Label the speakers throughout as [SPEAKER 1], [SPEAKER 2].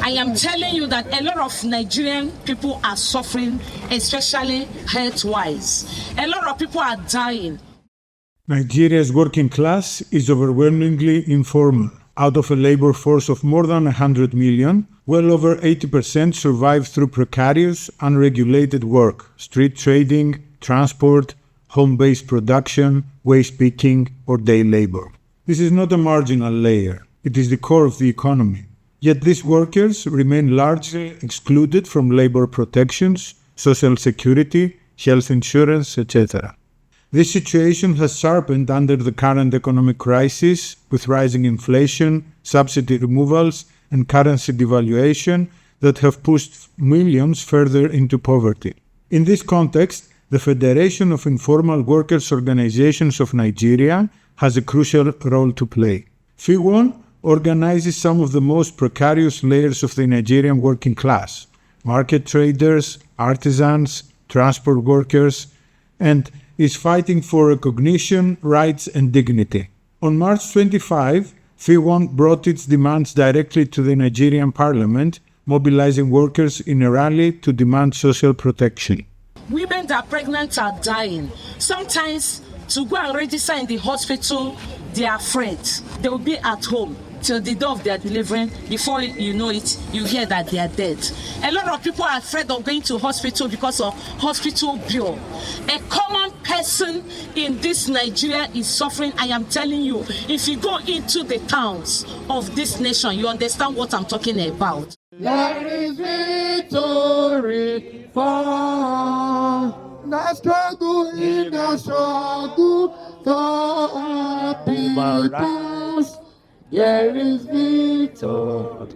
[SPEAKER 1] I am telling you that a lot of Nigerian people are suffering, especially health-wise. A lot of people are dying.
[SPEAKER 2] Nigeria's working class is overwhelmingly informal. Out of a labor force of more than 100 million, well over 80% survive through precarious, unregulated work, street trading, transport, home-based production, waste picking, or day labor. This is not a marginal layer. It is the core of the economy. Yet these workers remain largely excluded from labor protections, social security, health insurance, etc. This situation has sharpened under the current economic crisis, with rising inflation, subsidy removals, and currency devaluation that have pushed millions further into poverty. In this context, the Federation of Informal Workers' Organizations of Nigeria has a crucial role to play. FIWON organizes some of the most precarious layers of the Nigerian working class: market traders, artisans, transport workers, and is fighting for recognition, rights, and dignity. On March 25, FIWON brought its demands directly to the Nigerian parliament, mobilizing workers in a rally to demand social protection.
[SPEAKER 1] Women that are pregnant are dying. Sometimes to go and register in the hospital, they are afraid. They will be at home till the day of their delivery. Before you know it, you hear that they are dead. A lot of people are afraid of going to hospital because of hospital bill. A common person in this Nigeria is suffering. I am telling you, if you go into the towns of this nation, you understand what I'm talking about.
[SPEAKER 3] There is victory for the struggle in the struggle for peoples. There is victory.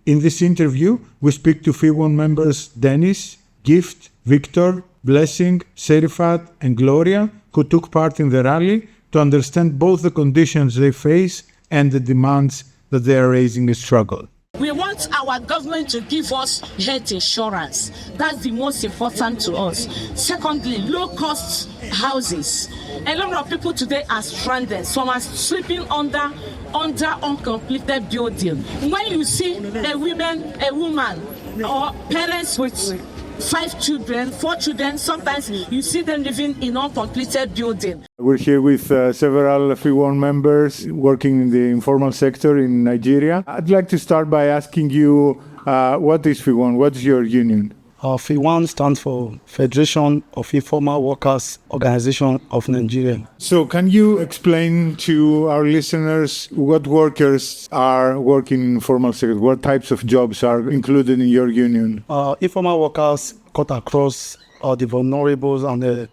[SPEAKER 2] In this interview, we speak to FIWON members Dennis, Gift, Victor, Blessing, Serifat, and Gloria, who took part in the rally, to understand both the conditions they face and the demands that they are raising a struggle.
[SPEAKER 1] We want our government to give us health insurance. That's the most important to us. Secondly, low-cost houses. A lot of people today are stranded. Some are sleeping under uncompleted building. When you see a woman, or parents with 5 children, 4 children, sometimes you see them living in uncompleted building.
[SPEAKER 2] We're here with several FIWON members working in the informal sector in Nigeria. I'd like to start by asking you, what is FIWON? What's your union?
[SPEAKER 4] FIWON stands for Federation of Informal Workers Organization of Nigeria.
[SPEAKER 2] So can you explain to our listeners what workers are working in informal sector? What types of jobs are included in your union?
[SPEAKER 4] Informal workers cut across the vulnerables and the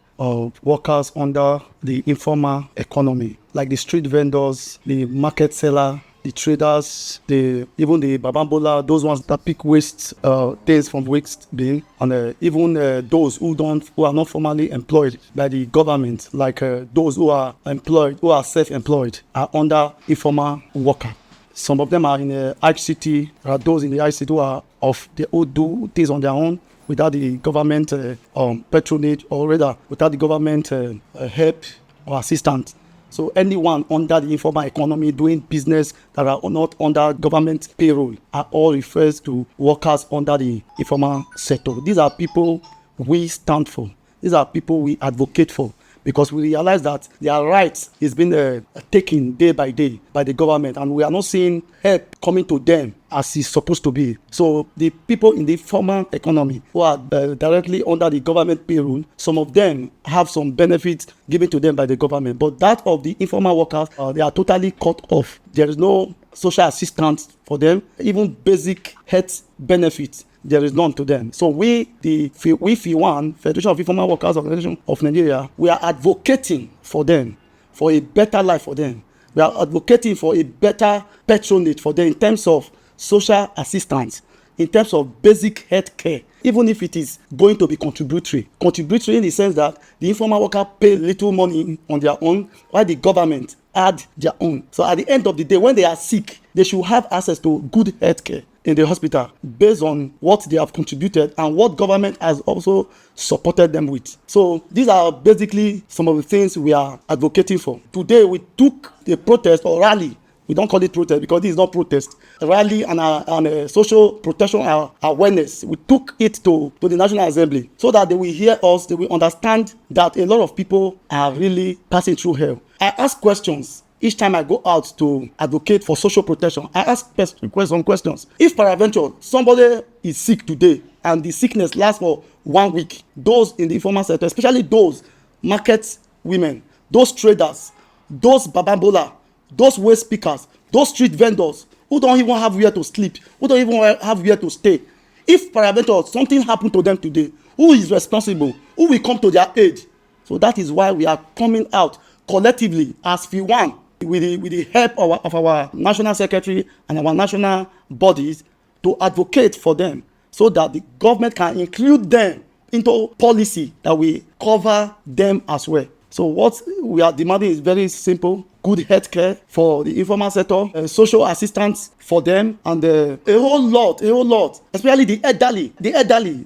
[SPEAKER 4] workers under the informal economy, like the street vendors, the market seller, the traders, even the babambola, those ones that pick waste things from waste bin, and even those who are not formally employed by the government, like those who are employed, who are self-employed, are under informal worker. Some of them are in the ICT. There are those in the ICT who do things on their own without the government patronage, or rather without the government help or assistance. So anyone under the informal economy doing business that are not under government payroll are all refers to workers under the informal sector. These are people we stand for. These are people we advocate for, because we realize that their rights is being taken day by day by the government, and we are not seeing help coming to them as it's supposed to be. So the people in the formal economy who are directly under the government payroll, some of them have some benefits given to them by the government, but that of the informal workers, they are totally cut off. There is no social assistance for them, even basic health benefits. There is none to them. So we FIWON, Federation of Informal Workers Organization of Nigeria, we are advocating for them, for a better life for them. We are advocating for a better patronage for them in terms of social assistance, in terms of basic health care, even if it is going to be contributory. Contributory in the sense that the informal worker pay little money on their own, while the government add their own. So at the end of the day, when they are sick, they should have access to good health care in the hospital based on what they have contributed and what government has also supported them with. So these are basically some of the things we are advocating for. Today we took the protest or rally. We don't call it protest because this is not protest. rally and a social protection awareness. We took it to the National Assembly so that they will hear us, they will understand that a lot of people are really passing through hell. I ask questions. Each time I go out to advocate for social protection, I ask some questions. If peradventure somebody is sick today and the sickness lasts for 1 week, those in the informal sector, especially those market women, those traders, those babambola, those waste pickers, those street vendors who don't even have where to sleep, who don't even have where to stay. If peradventure something happened to them today, who is responsible? Who will come to their aid? So that is why we are coming out collectively as FIWON with the help of our national secretary and our national bodies to advocate for them so that the government can include them into policy that will cover them as well. So what we are demanding is very simple: good health care for the informal sector, social assistance for them, and a whole lot, especially the elderly.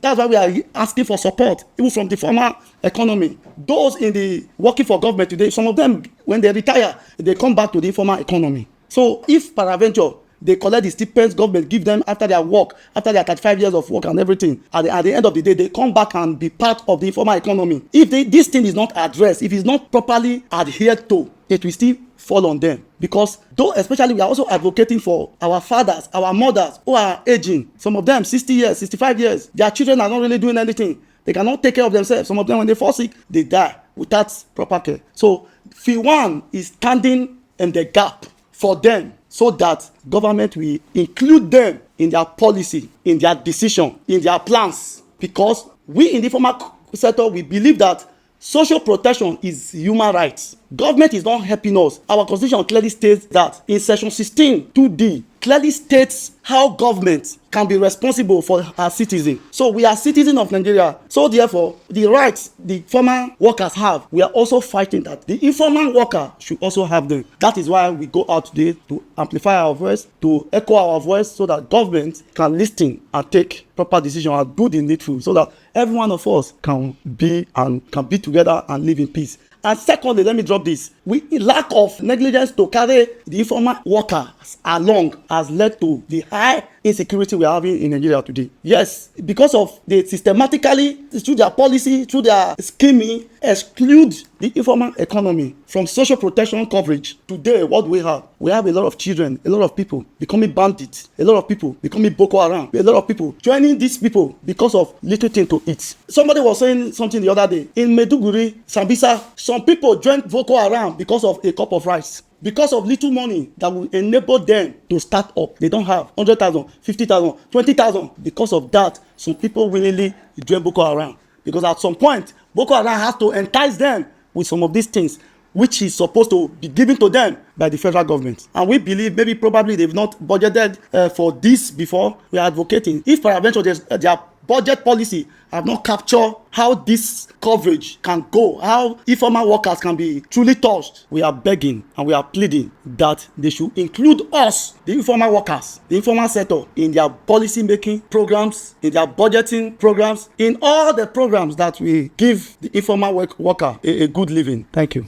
[SPEAKER 4] That's why we are asking for support, even from the formal economy. Those in the working for government today, some of them, when they retire, they come back to the informal economy. So if peradventure they collect the stipends government give them after their work, after their 35 years of work and everything, at the end of the day, they come back and be part of the informal economy. If this thing is not addressed, if it's not properly adhered to, it will still fall on them. Because though, especially, we are also advocating for our fathers, our mothers who are aging. Some of them 60 years, 65 years. Their children are not really doing anything. They cannot take care of themselves. Some of them, when they fall sick, they die without proper care. So FIWON is standing in the gap for them, so that government will include them in their policy, in their decision, in their plans. Because we in the informal sector, we believe that social protection is human rights. Government is not helping us. Our constitution clearly states that in section 16 2D clearly states how government can be responsible for our citizens. So we are citizens of Nigeria. So therefore, the rights the formal workers have, we are also fighting that the informal worker should also have them. That is why we go out today to amplify our voice, to echo our voice, so that government can listen and take proper decision and do the needful, so that every one of us can be together and live in peace. And secondly, let me drop this. Lack of negligence to carry the informal workers along has led to the high insecurity we are having in Nigeria today. Yes, because of they systematically, through their policy, through their scheming, exclude the informal economy from social protection coverage. Today, what we have a lot of children, a lot of people becoming bandits, a lot of people becoming Boko Haram, a lot of people joining these people because of little thing to eat. Somebody was saying something the other day. In Maiduguri, Sambisa, some people joined Boko Haram because of a cup of rice. Because of little money that will enable them to start up. They don't have 100,000, 50,000, 20,000. Because of that, some people willingly join Boko Haram. Because at some point, Boko Haram has to entice them with some of these things, which is supposed to be given to them by the federal government. And we believe probably they've not budgeted for this before. We are advocating. If peradventure their budget policy have not captured how this coverage can go, how informal workers can be truly touched, we are begging and we are pleading that they should include us, the informal workers, the informal sector, in their policy making programs, in their budgeting programs, in all the programs that we give the informal worker a good living. Thank you.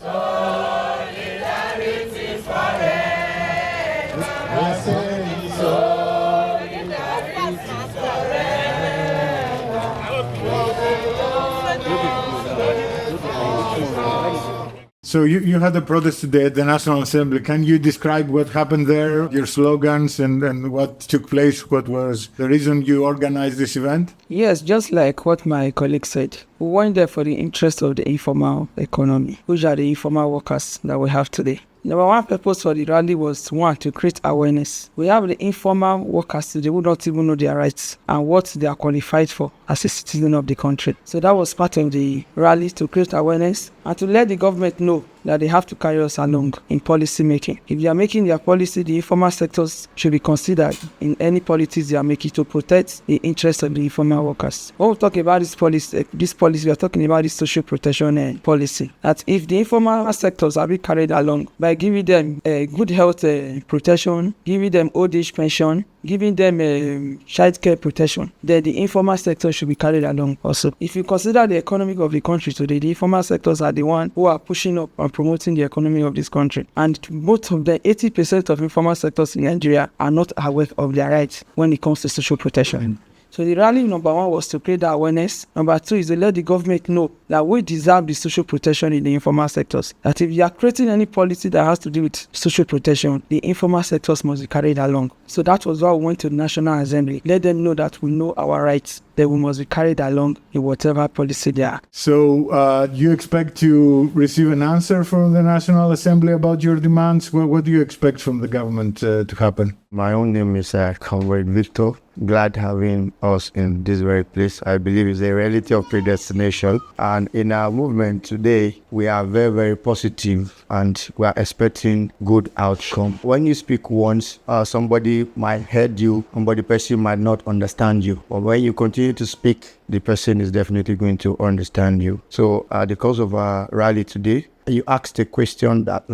[SPEAKER 2] So you had a protest today at the National Assembly. Can you describe what happened there, your slogans, and what took place? What was the reason you organized this event?
[SPEAKER 5] Yes, just like what my colleague said. We went there for the interest of the informal economy, which are the informal workers that we have today. Number one purpose for the rally was, one, to create awareness. We have the informal workers today who don't even know their rights and what they are qualified for as a citizen of the country. So that was part of the rally, to create awareness and to let the government know that they have to carry us along in policy making. If they are making their policy, the informal sectors should be considered in any policies they are making to protect the interests of the informal workers. When we talk about this policy, we are talking about the social protection policy. That if the informal sectors are being carried along by giving them good health protection, giving them old age pension, giving them child care protection, then the informal sector should be carried along also. If you consider the economy of the country today, the informal sectors are the one who are pushing up and promoting the economy of this country. And both of them, 80% of informal sectors in Nigeria are not aware of their rights when it comes to social protection. So the rally number one was to create that awareness. Number two is to let the government know that we deserve the social protection in the informal sectors. That if you are creating any policy that has to do with social protection, the informal sectors must be carried along. So that was why we went to the National Assembly. Let them know that we know our rights, that we must be carried along in whatever policy they are.
[SPEAKER 2] So you expect to receive an answer from the National Assembly about your demands? What do you expect from the government to happen?
[SPEAKER 6] My own name is Comrade Victor. Glad having us in this very place. I believe it's a reality of predestination. And in our movement today, we are very, very positive and we are expecting good outcome. When you speak once, somebody might hear you, but the person might not understand you. But when you continue to speak, the person is definitely going to understand you. So the cause of our rally today, you asked a question that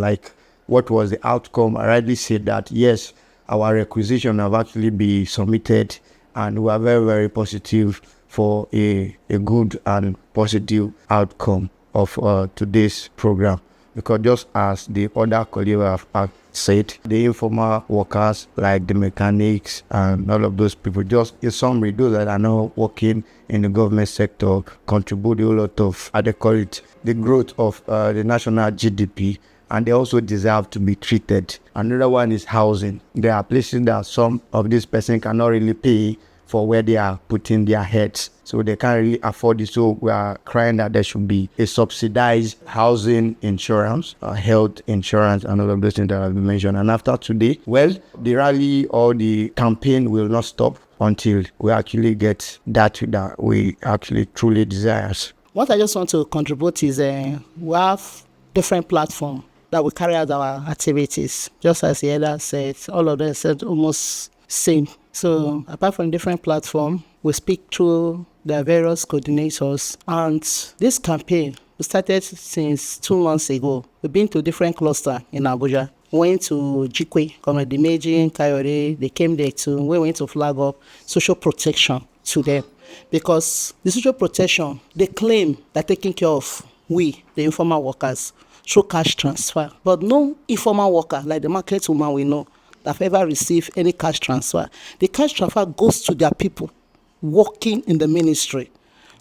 [SPEAKER 6] what was the outcome? I rightly said that, yes, our requisition have actually been submitted and we are very, very positive for a good and positive outcome of today's program. Because just as the other colleagues have said, the informal workers like the mechanics and all of those people, just in summary, those that are now working in the government sector contribute a lot of, how they call it, the growth of the national GDP. And they also deserve to be treated. Another one is housing. There are places that some of these persons cannot really pay for where they are putting their heads. So they can't really afford it. So we are crying that there should be a subsidized housing insurance, health insurance, and all of those things that have been mentioned. And after today, well, the rally or the campaign will not stop until we actually get that we actually truly desire.
[SPEAKER 7] What I just want to contribute is we have different platforms that we carry out our activities. Just as the elder said, all of them said almost same. So apart from different platforms, we speak through the various coordinators. And this campaign, we started since 2 months ago. We've been to different clusters in Abuja. Went to Jikwe, Komedimeji, Kayode, they came there too. We went to flag up social protection to them. Because the social protection, they claim that taking care of we, the informal workers, through cash transfer. But no informal worker, like the market woman we know, that have ever received any cash transfer. The cash transfer goes to their people working in the ministry.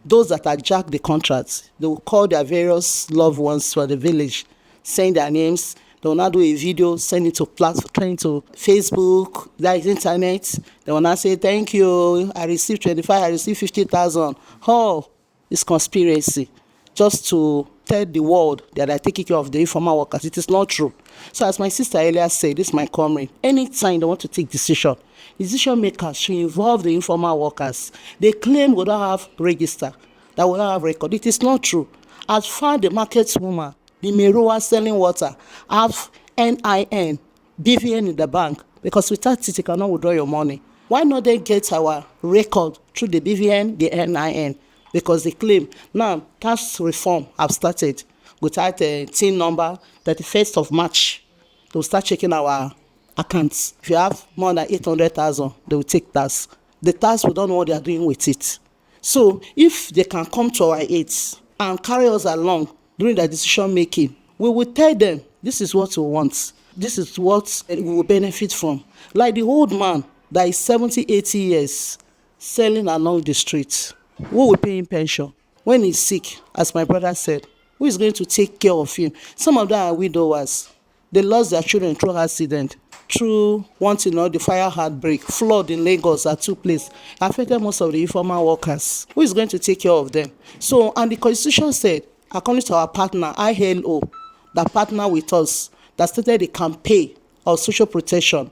[SPEAKER 7] Those that are jacked the contracts, they will call their various loved ones for the village, send their names. They will now do a video, send it to to Facebook, that is internet. They will now say, thank you, I received 25, I received 50,000. Oh, it's conspiracy. Just to tell the world that I take care of the informal workers. It is not true. So as my sister earlier said, this is my comrade. Anytime they want to take decision, decision makers should involve the informal workers. They claim we don't have register, that we don't have record. It is not true. As far the market woman, the Meroa selling water, have NIN, BVN in the bank, because without it, you cannot withdraw your money. Why not then get our record through the BVN, the NIN? Because they claim now tax reform have started without a TIN number. 31st of March, they'll start checking our accounts. If you have more than 800,000, they will take tax. The tax, we don't know what they are doing with it. So if they can come to our aid and carry us along during the decision making, we will tell them this is what we want. This is what we will benefit from. Like the old man that is 70, 80 years selling along the streets. Who will pay him pension? When he's sick, as my brother said, who is going to take care of him? Some of them are widowers. They lost their children through accident, through the fire outbreak, flood in Lagos that took place, affected most of the informal workers. Who is going to take care of them? So, and the Constitution said, according to our partner, ILO, that partner with us, that started the campaign of social protection.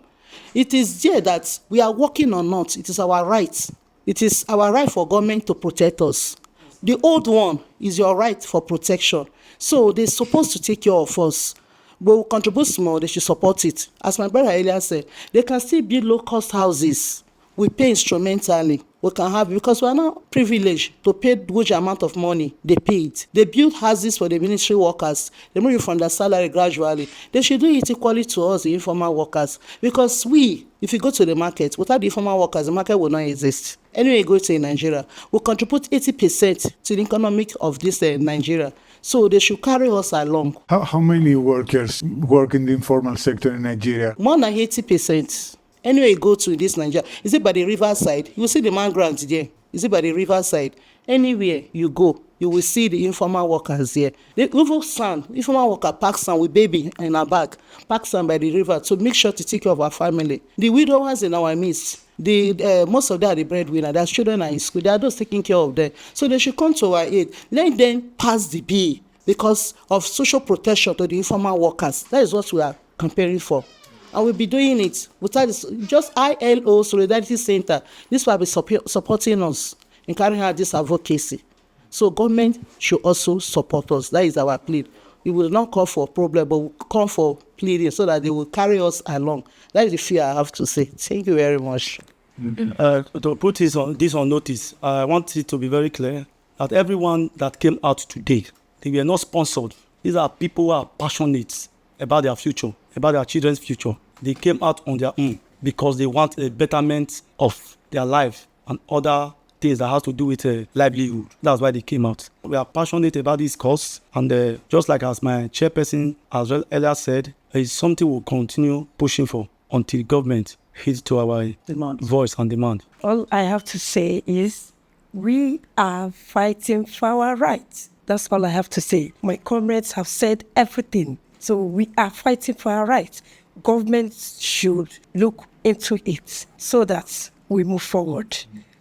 [SPEAKER 7] It is there that we are working or not. It is our right. It is our right for government to protect us. The old one is your right for protection. So they're supposed to take care of us. But we contribute small, they should support it. As my brother earlier said, they can still build low-cost houses. We pay instrumentally. we can have, because we are not privileged to pay huge amount of money. They pay it. They build houses for the ministry workers. They move it from their salary gradually. They should do it equally to us, the informal workers, because if you go to the market, without the informal workers, the market will not exist. Anyway, you go to Nigeria, we contribute 80% to the economic of this Nigeria. So they should carry us along.
[SPEAKER 2] How many workers work in the informal sector in Nigeria?
[SPEAKER 7] More than 80%. Anywhere you go to this Nigeria, is it by the riverside? You will see the manground there. Is it by the riverside? Anywhere you go, you will see the informal workers there. The informal worker pack sand with baby in her bag, pack sand by the river to make sure to take care of our family. The widowers in our midst, most of them are the breadwinner. Their children are in school. They are those taking care of them. So they should come to our aid. Let them pass the bill because of social protection to the informal workers. That is what we are campaigning for. And we'll be doing it without this, just ILO Solidarity Center. This will be supporting us in carrying out this advocacy. So government should also support us. That is our plea. We will not call for a problem, but we'll call for pleading so that they will carry us along. That is the fear I have to say. Thank you very much.
[SPEAKER 4] To put this on notice, I want it to be very clear that everyone that came out today, they were not sponsored. These are people who are passionate about their future, about their children's future. They came out on their own because they want a betterment of their life and other things that has to do with livelihood. That's why they came out. We are passionate about this cause, and just like as my chairperson as well earlier said, it's something we'll continue pushing for until government hits to our voice and demand.
[SPEAKER 8] All I have to say is we are fighting for our rights. That's all I have to say. My comrades have said everything. So we are fighting for our rights. Government should look into it so that we move forward.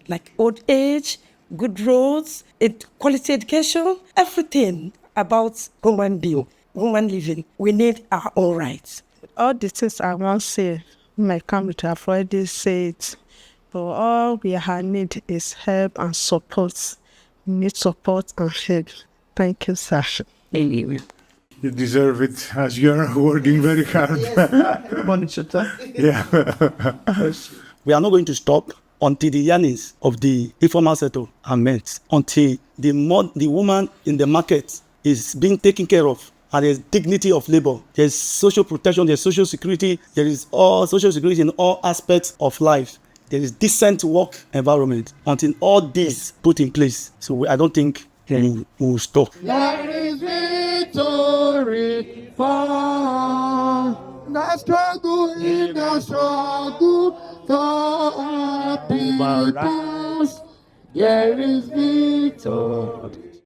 [SPEAKER 8] Like old age, good roads, quality education, everything about human being, human living. We need our own rights.
[SPEAKER 9] All the things I want to say, my community have already said, but all we need is help and support. We need support and help. Thank you, Sasha.
[SPEAKER 2] You deserve it, as you're working very hard. Yeah.
[SPEAKER 4] We are not going to stop until the yearnings of the informal sector are met, until the woman in the market is being taken care of, and there's dignity of labor, there's social protection, there's social security, there is all social security in all aspects of life. There is decent work environment. Until all this put in place, so I don't think we will stop.
[SPEAKER 3] There is victory for the struggle in the struggle for peoples. There is victory.